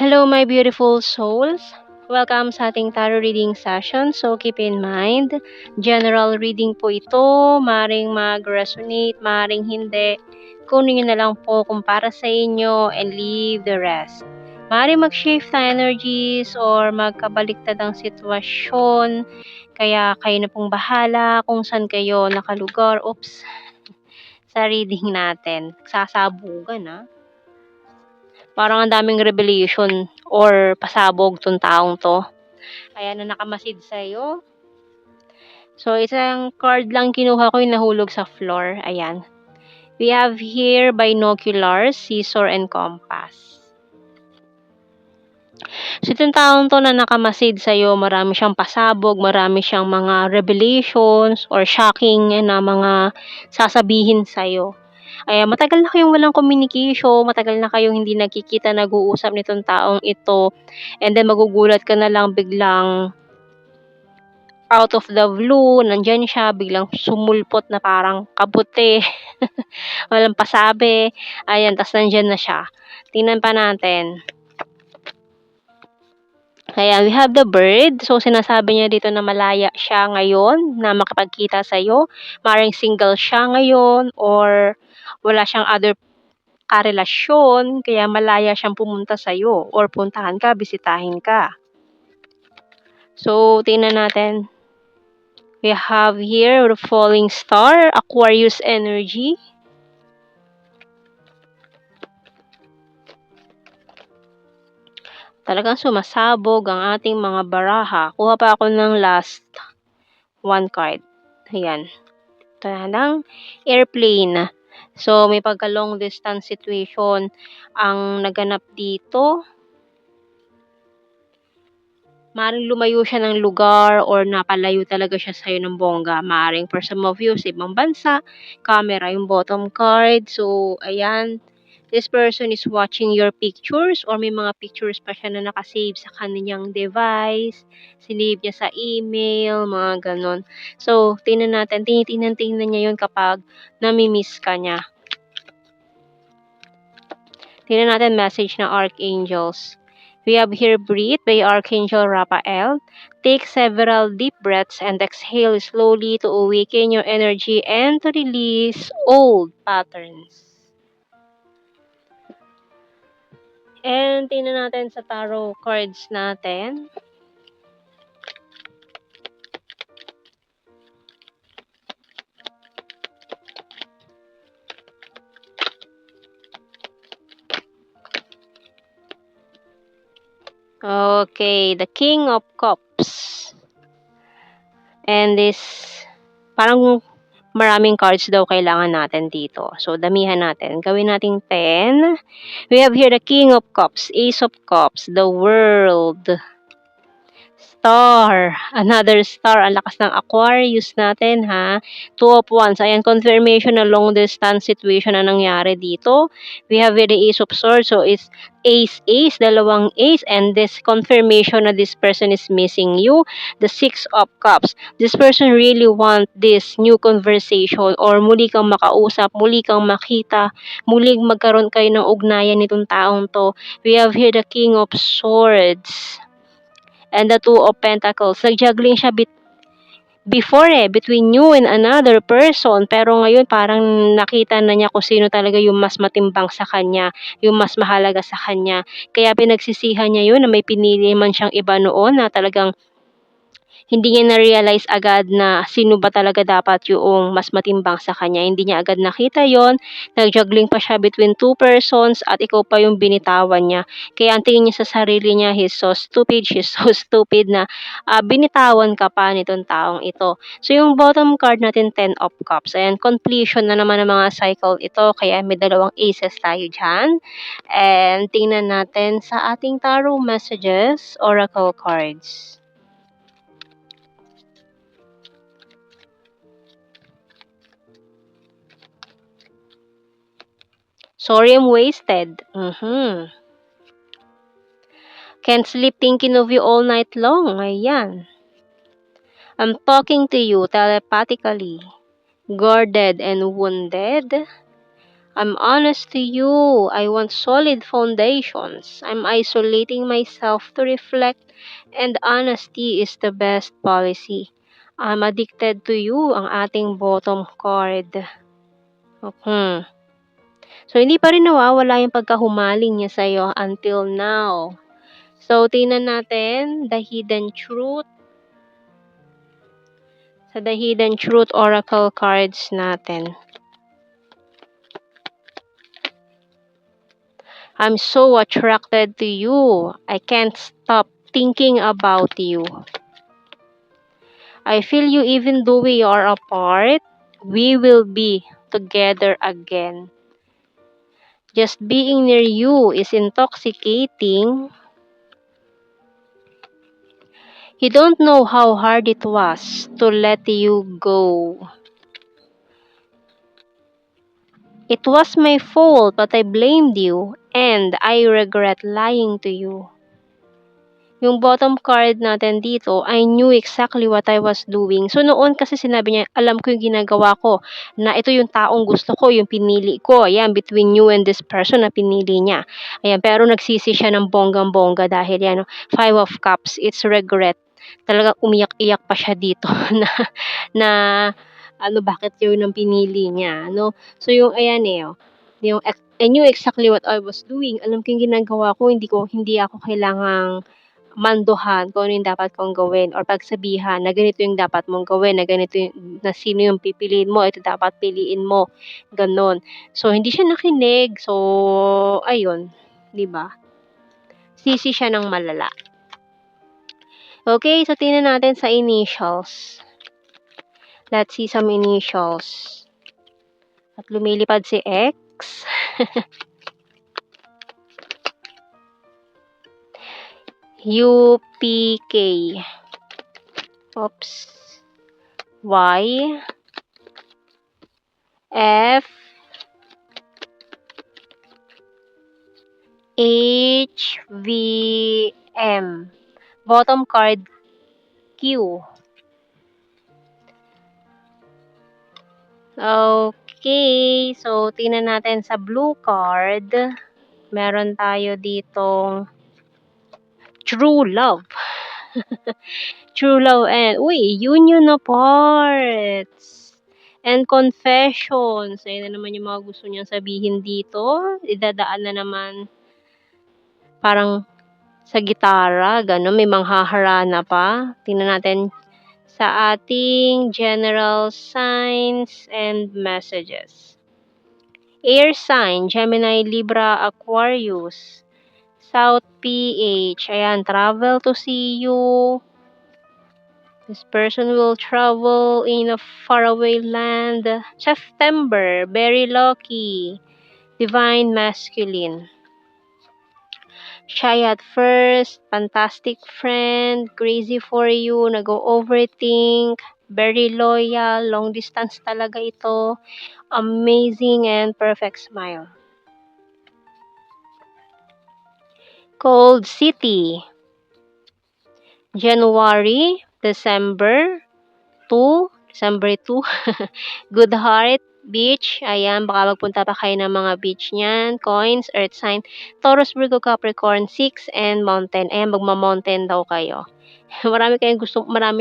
Hello my beautiful souls! Welcome sa ating tarot reading session. So keep in mind, general reading po ito. Maring mag-resonate, maring hindi. Kunin nyo na lang po kung para sa inyo and leave the rest. Maring mag-shift ng energies or magkabaliktad ang sitwasyon. Kaya kayo na pong bahala kung saan kayo nakalugar. Oops! Sa reading natin. Sasabugan Parang ang daming revelation or pasabog tong taong to. Ayan na nakamasid sa'yo. So, isang card lang kinuha ko yung nahulog sa floor. Ayan. We have here binoculars, scissor, and compass. So, itong taong to na nakamasid sa'yo, marami siyang pasabog, marami siyang mga revelations or shocking na mga sasabihin sa'yo. Matagal na kayong walang communication, matagal na kayong hindi nagkikita, nag-uusap nitong taong ito, and then magugulat ka na lang biglang out of the blue, nandyan siya, biglang sumulpot na parang kabuti, walang pasabi, ayan, tas nandyan na siya. Tingnan pa natin. Kaya we have the bird. So, sinasabi niya dito na malaya siya ngayon na makapagkita sa'yo. Maring single siya ngayon or wala siyang other karelasyon, kaya malaya siyang pumunta sa'yo or puntahan ka, bisitahin ka. So, tingnan natin. We have here the falling star, Aquarius energy. Talagang sumasabog ang ating mga baraha. Kuha pa ako ng last one card. Ayan. Ito na lang. Airplane. So, may pagka long distance situation ang naganap dito. Maaaring lumayo siya ng lugar or napalayo talaga siya sa'yo ng bongga. Maaaring for some of you sa ibang bansa, camera yung bottom card. So, ayan. This person is watching your pictures or may mga pictures pa siya na nakasave sa kanyang device. Sinave niya sa email, mga ganon. So, tingnan natin. Tingnan niya yun kapag namimiss ka niya. Tingnan natin message ng Archangels. We have here breathe by Archangel Raphael. Take several deep breaths and exhale slowly to awaken your energy and to release old patterns. And tingnan natin sa tarot cards natin. Okay, the King of Cups. And this, parang maraming cards daw kailangan natin dito. So, damihan natin. Gawin natin 10. We have here the King of Cups, Ace of Cups, the World, Star, another star, ang lakas ng Aquarius natin ha. Two of Wands, ayan, confirmation na long distance situation na nangyari dito. We have here the Ace of Swords, so it's Ace, dalawang Ace, and this confirmation na this person is missing you. The Six of Cups, this person really want this new conversation or muli kang makausap, muli kang makita, muling magkaroon kayo ng ugnayan nitong taong to. We have here the King of Swords and the Two of Pentacles. Nag-juggling siya before between you and another person. Pero ngayon parang nakita na niya kung sino talaga yung mas matimbang sa kanya, yung mas mahalaga sa kanya. Kaya pinagsisihan niya yun na may pinili man siyang iba noon na talagang hindi niya na-realize agad na sino ba talaga dapat yung mas matimbang sa kanya. Hindi niya agad nakita yon. Nag-juggling pa siya between two persons at ikaw pa yung binitawan niya. Kaya ang tingin niya sa sarili niya, he's so stupid na binitawan ka pa nitong taong ito. So yung bottom card natin, 10 of Cups. Ayan, completion na naman ng mga cycle ito. Kaya may dalawang aces tayo dyan. And tingnan natin sa ating tarot messages, oracle cards. Sorry, I'm wasted. Can't sleep thinking of you all night long. Ayan. I'm talking to you telepathically. Guarded and wounded. I'm honest to you. I want solid foundations. I'm isolating myself to reflect, and honesty is the best policy. I'm addicted to you, ang ating bottom card. So, hindi pa rin nawawala yung pagkahumaling niya sa'yo until now. So, tingnan natin the hidden truth. Sa the hidden truth oracle cards natin. I'm so attracted to you. I can't stop thinking about you. I feel you even though we are apart. We will be together again. Just being near you is intoxicating. You don't know how hard it was to let you go. It was my fault, but I blamed you, and I regret lying to you. Yung bottom card natin dito, I knew exactly what I was doing. So, noon kasi sinabi niya, alam ko yung ginagawa ko, na ito yung taong gusto ko, yung pinili ko. Ayan, between you and this person na pinili niya. Ayan, pero nagsisi siya ng bonggang-bongga dahil yan, Five of Cups, it's regret. Talagang umiyak-iyak pa siya dito na bakit yun ang pinili niya, no? So, yung, ayan yung, I knew exactly what I was doing. Alam ko yung ginagawa ko, hindi ako kailangang manduhan kung ano yung dapat kong gawin or pagsabihan na ganito yung dapat mong gawin, na ganito yung, na sino yung pipiliin mo, ito dapat piliin mo, ganon. So, hindi siya nakinig. So, ayun, di ba? Sisi siya ng malala. Okay, so tingnan natin sa initials. Let's see some initials. At lumilipad si X. UPK. Oops. Y. F. H. V. M. Bottom card Q. Okay, so tingnan natin sa blue card. Meron tayo ditong true love. True love and, union of hearts. And confessions. Ayun na naman yung mga gusto niyang sabihin dito. Idadaan na naman parang sa gitara, gano'n, may manghaharana pa. Tingnan natin sa ating general signs and messages. Air sign, Gemini, Libra, Aquarius. South PH, ayan, travel to see you. This person will travel in a faraway land. September, very lucky. Divine masculine. Shy at first, fantastic friend, crazy for you, nag-overthink, very loyal, long distance talaga ito, amazing and perfect smile. Cold City. January, December 2, Good Heart, Beach. Ayan, baka magpunta pa kayo ng mga beach niyan. Coins, Earth sign, Taurus, Virgo, Capricorn, 6, and Mountain. Ayan, magma-mountain daw kayo. Marami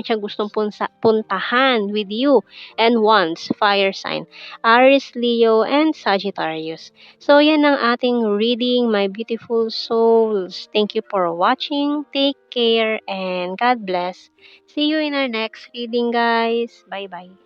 siyang gustong puntahan with you. And Wands, fire sign, Aries, Leo, and Sagittarius. So, yan ang ating reading, my beautiful souls. Thank you for watching. Take care and God bless. See you in our next reading, guys. Bye-bye.